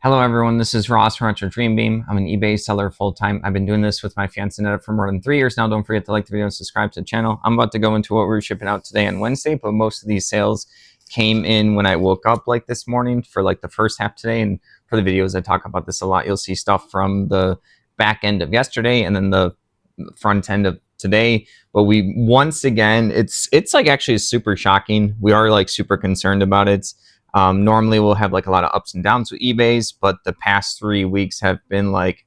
Hello everyone, this is Ross from Retro Dream Beam. I'm an eBay seller full-time. I've been doing this with my fiance Netta for more than 3 years now. Don't forget to like the video and subscribe to the channel. I'm about to go into what we're shipping out today on Wednesday, but most of these sales came in when I woke up like this morning for like the first half today. And for the videos, I talk about this a lot. You'll see stuff from the back end of yesterday and then the front end of today. But we, once again, it's like actually super shocking. We are like super concerned about it. Normally we'll have like a lot of ups and downs with eBay's, but the past 3 weeks have been like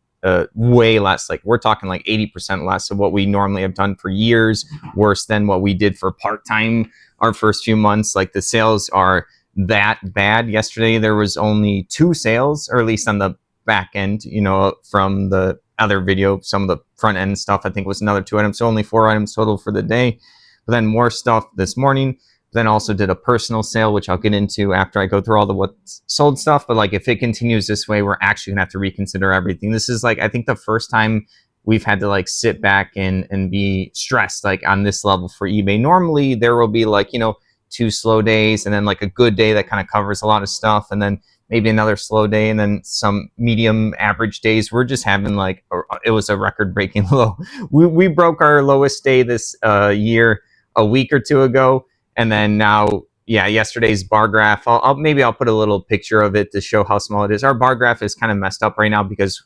way less. Like we're talking like 80% less of what we normally have done for years, worse than what we did for part-time our first few months. Like the sales are that bad. Yesterday there was only 2 sales, or at least on the back end, you know, from the other video. Some of the front end stuff I think was another 2 items, so only 4 items total for the day. But then more stuff this morning. Then also did a personal sale, which I'll get into after I go through all the what's sold stuff. But like if it continues this way, we're actually gonna have to reconsider everything. This is like, I think the first time we've had to like sit back and be stressed like on this level for eBay. Normally there will be like, you know, 2 slow days and then like a good day that kind of covers a lot of stuff, and then maybe another slow day and then some medium average days. We're just having like, it was a record breaking low. We broke our lowest day this year a week or 2 ago. And then now, yeah, yesterday's bar graph, maybe I'll put a little picture of it to show how small it is. Our bar graph is kind of messed up right now because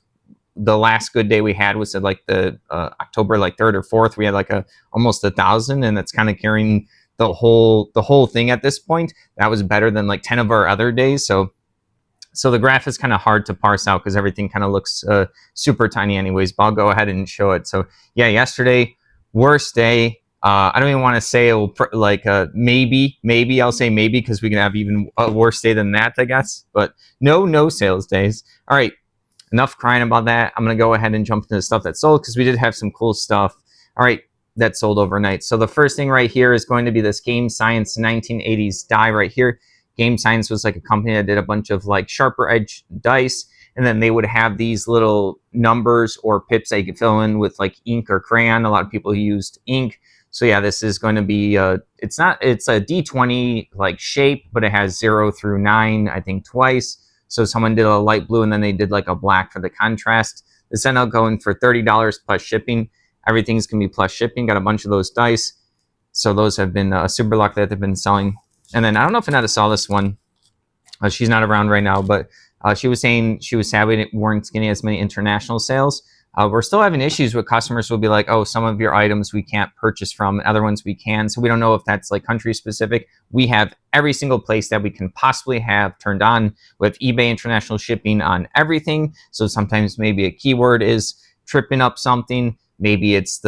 the last good day we had was at like the October like 3rd or 4th. We had like almost 1,000, and it's kind of carrying the whole thing at this point. That was better than like 10 of our other days. So the graph is kind of hard to parse out because everything kind of looks super tiny anyways, but I'll go ahead and show it. So yeah, yesterday, worst day. I don't even want to say it will like maybe I'll say maybe because we can have even a worse day than that, I guess. But no sales days. All right, enough crying about that. I'm gonna go ahead and jump into the stuff that sold because we did have some cool stuff. All right, that sold overnight. So the first thing right here is going to be this Game Science 1980s die right here. Game Science was like a company that did a bunch of like sharper edge dice, and then they would have these little numbers or pips that you could fill in with like ink or crayon. A lot of people used ink. So yeah, this is going to be it's a D20 like shape, but it has 0 through 9 I think twice. So someone did a light blue and then they did like a black for the contrast. This ended up going for $30 plus shipping. Everything's gonna be plus shipping. Got a bunch of those dice, so those have been super luck that they've been selling. And then I don't know if Anetta saw this one. She's not around right now, but she was saying she was sad we weren't getting as many international sales. We're still having issues with customers who will be like, oh, some of your items we can't purchase from, other ones we can. So we don't know if that's like country specific. We have every single place that we can possibly have turned on with eBay international shipping on everything. So sometimes maybe a keyword is tripping up something. Maybe it's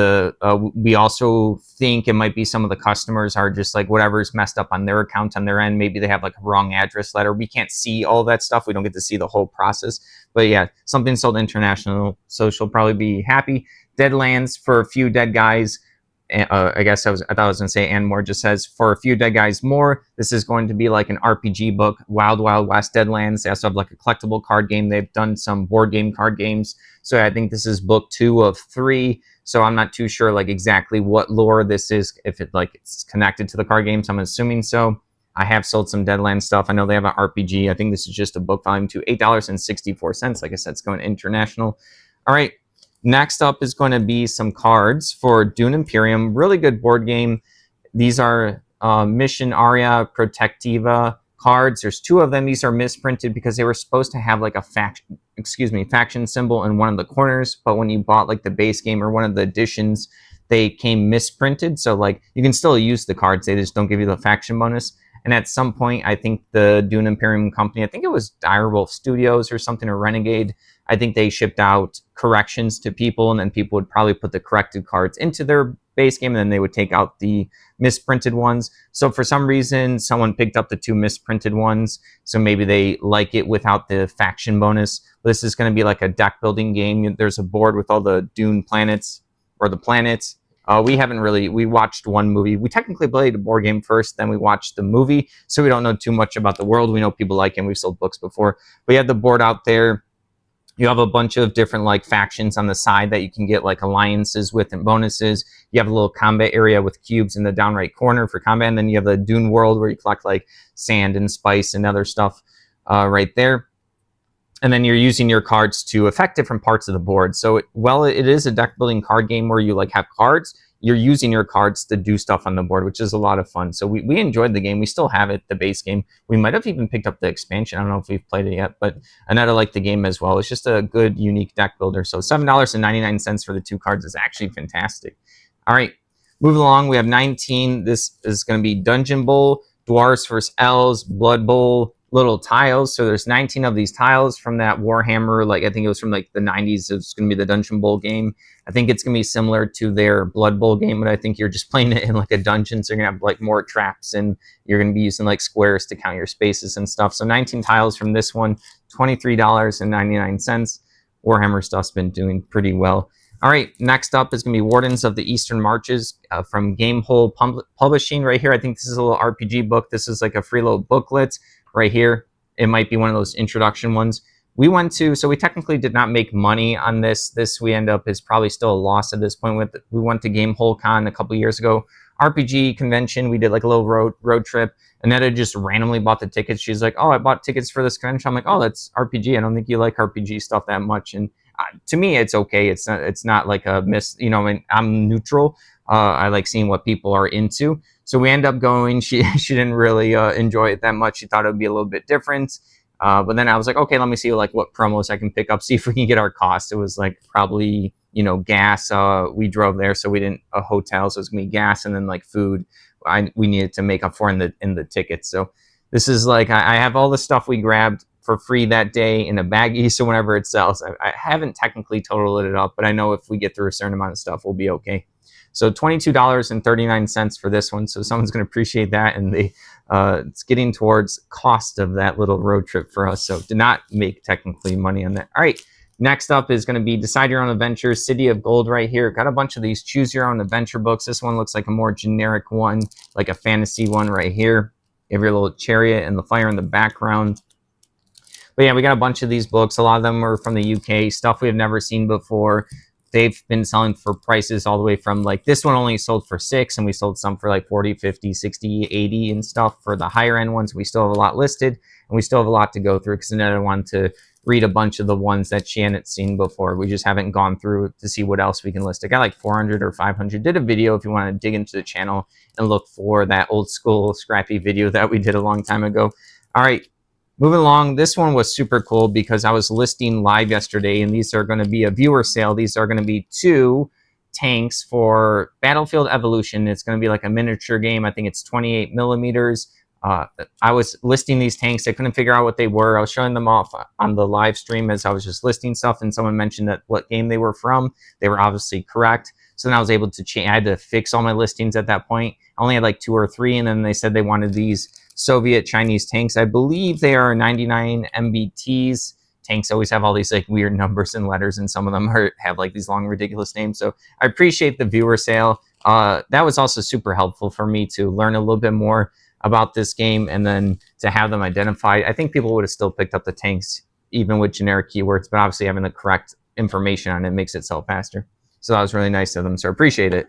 we also think it might be some of the customers are just like whatever's messed up on their account on their end. Maybe they have like a wrong address letter. We can't see all that stuff. We don't get to see the whole process. But yeah, something sold international, so she'll probably be happy. Deadlands for a few dead guys. I guess I thought I was gonna say and more. Just says for a few dead guys more. This is going to be like an RPG book. Wild Wild West Deadlands. They also have like a collectible card game. They've done some board game card games. So I think this is book 2 of 3. So I'm not too sure like exactly what lore this is. If it like it's connected to the card games, I'm assuming so. I have sold some Deadlands stuff. I know they have an RPG. I think this is just a book volume 2, $8.64. Like I said, it's going international. All right. Next up is going to be some cards for Dune Imperium. Really good board game. These are Mission Aria Protectiva cards. There's 2 of them. These are misprinted because they were supposed to have like a faction symbol in one of the corners, but when you bought like the base game or one of the editions, they came misprinted. So like you can still use the cards, they just don't give you the faction bonus. And at some point, I think the Dune Imperium company, I think it was Direwolf Studios or something, or Renegade, I think they shipped out corrections to people, and then people would probably put the corrected cards into their base game, and then they would take out the misprinted ones. So for some reason, someone picked up the 2 misprinted ones, so maybe they like it without the faction bonus. This is going to be like a deck building game. There's a board with all the Dune planets, or the planets. We watched one movie. We technically played a board game first, then we watched the movie, so we don't know too much about the world. We know people like it, and we've sold books before. But you have the board out there. You have a bunch of different like factions on the side that you can get like alliances with and bonuses. You have a little combat area with cubes in the down right corner for combat, and then you have the Dune world where you collect like sand and spice and other stuff right there. and then you're using your cards to affect different parts of the board. So it is a deck building card game where you like have cards, you're using your cards to do stuff on the board, which is a lot of fun. So we enjoyed the game. We still have it, the base game. We might have even picked up the expansion. I don't know if we've played it yet, but Aneta liked the game as well. It's just a good, unique deck builder. So $7.99 for the 2 cards is actually fantastic. All right, moving along, we have 19. This is going to be Dungeon Bowl, Dwarves vs. Elves, Blood Bowl, little tiles. So there's 19 of these tiles from that Warhammer, like I think it was from like the 90s. It's going to be the Dungeon Bowl game. I think it's going to be similar to their Blood Bowl game, but I think you're just playing it in like a dungeon. So you're going to have like more traps and you're going to be using like squares to count your spaces and stuff. So 19 tiles from this one, $23.99. Warhammer stuff's been doing pretty well. All right, next up is going to be Wardens of the Eastern Marches from Gamehole Publishing right here. I think this is a little RPG book. This is like a free little booklet right here. It might be one of those introduction ones. So we technically did not make money on this. This we end up is probably still a loss at this point. We went to Gamehole Con a couple years ago. RPG convention, we did like a little road trip. Aneta just randomly bought the tickets. She's like, oh, I bought tickets for this convention. I'm like, oh, that's RPG. I don't think you like RPG stuff that much. And to me, it's okay. It's not like a miss, you know, I'm neutral. I like seeing what people are into. So we end up going. She didn't really enjoy it that much. She thought it would be a little bit different. But then I was like, okay, let me see like what promos I can pick up, see if we can get our cost. It was like probably, you know, gas. We drove there, so we didn't a hotel, so it's gonna be gas and then like food. We needed to make up for in the tickets. So this is like I have all the stuff we grabbed for free that day in a baggie. So whenever it sells, I haven't technically totaled it up, but I know if we get through a certain amount of stuff, we'll be okay. So $22.39 for this one. So someone's going to appreciate that. And it's getting towards cost of that little road trip for us. So did not make technically money on that. All right. Next up is going to be Decide Your Own Adventure, City of Gold right here. Got a bunch of these Choose Your Own Adventure books. This one looks like a more generic one, like a fantasy one right here. You have your little chariot and the fire in the background. But yeah, we got a bunch of these books. A lot of them are from the UK, stuff we have never seen before. They've been selling for prices all the way from like this one only sold for $6, and we sold some for like 40, 50, 60, 80 and stuff for the higher end ones. We still have a lot listed, and we still have a lot to go through because Aneta wanted to read a bunch of the ones that she hadn't seen before. We just haven't gone through to see what else we can list. I got like 400 or 500. Did a video if you want to dig into the channel and look for that old school scrappy video that we did a long time ago. All right. Moving along, this one was super cool because I was listing live yesterday, and these are going to be a viewer sale. These are going to be 2 tanks for Battlefield Evolution. It's going to be like a miniature game. I think it's 28 millimeters. I was listing these tanks. I couldn't figure out what they were. I was showing them off on the live stream as I was just listing stuff, and someone mentioned that what game they were from. They were obviously correct. So then I was able to change. I had to fix all my listings at that point. I only had like 2 or 3, and then they said they wanted these Soviet Chinese tanks. I believe they are 99 MBTs. Tanks always have all these like weird numbers and letters, and some of them have like these long ridiculous names. So I appreciate the viewer sale. That was also super helpful for me to learn a little bit more about this game, and then to have them identified. I think people would have still picked up the tanks even with generic keywords, but obviously having the correct information on it makes it sell faster. So that was really nice of them. So I appreciate it.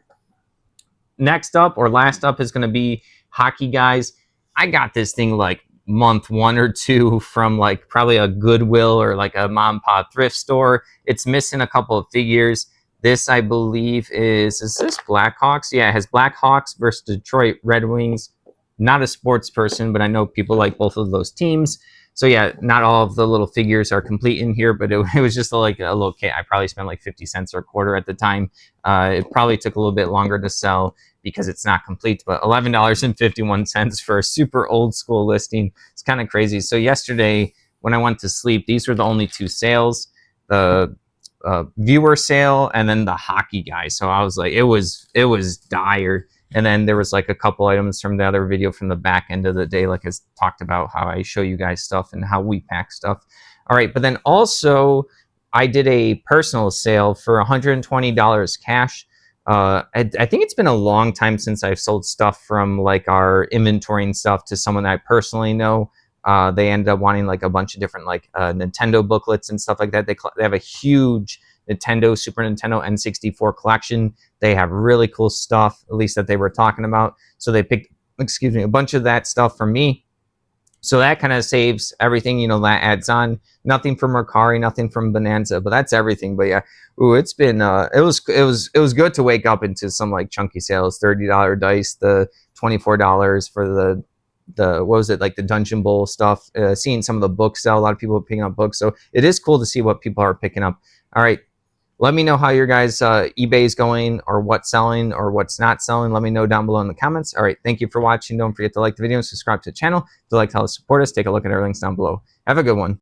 Next up, or last up, is going to be Hockey Guys. I got this thing like month 1 or 2 from like probably a Goodwill or like a mom and pop thrift store. It's missing a couple of figures. This, I believe, is this Blackhawks? Yeah, it has Blackhawks versus Detroit Red Wings. Not a sports person, but I know people like both of those teams. So yeah, not all of the little figures are complete in here, but it was just like a little kit. I probably spent like 50 cents or a quarter at the time. It probably took a little bit longer to sell because it's not complete, but $11.51 for a super old school listing. It's kind of crazy. So yesterday when I went to sleep, these were the only 2 sales, the viewer sale and then the Hockey Guy. So I was like, it was dire. And then there was like a couple items from the other video from the back end of the day, like I talked about how I show you guys stuff and how we pack stuff. All right, but then also I did a personal sale for $120 cash. I think it's been a long time since I've sold stuff from like our inventory and stuff to someone that I personally know. They ended up wanting like a bunch of different like Nintendo booklets and stuff like that. They have a huge Nintendo, Super Nintendo, N64 collection. They have really cool stuff, at least that they were talking about. So they picked, a bunch of that stuff from me. So that kind of saves everything, you know, that adds on. Nothing from Mercari, nothing from Bonanza, but that's everything. But yeah, ooh, it's been it was good to wake up into some like chunky sales. $30 dice, the $24 for the what was it, like the Dungeon Bowl stuff. Seeing some of the books sell, a lot of people are picking up books, so it is cool to see what people are picking up. All right, let me know how your guys' eBay is going, or what's selling or what's not selling. Let me know down below in the comments. All right, thank you for watching. Don't forget to like the video and subscribe to the channel. If you like to help support us, take a look at our links down below. Have a good one.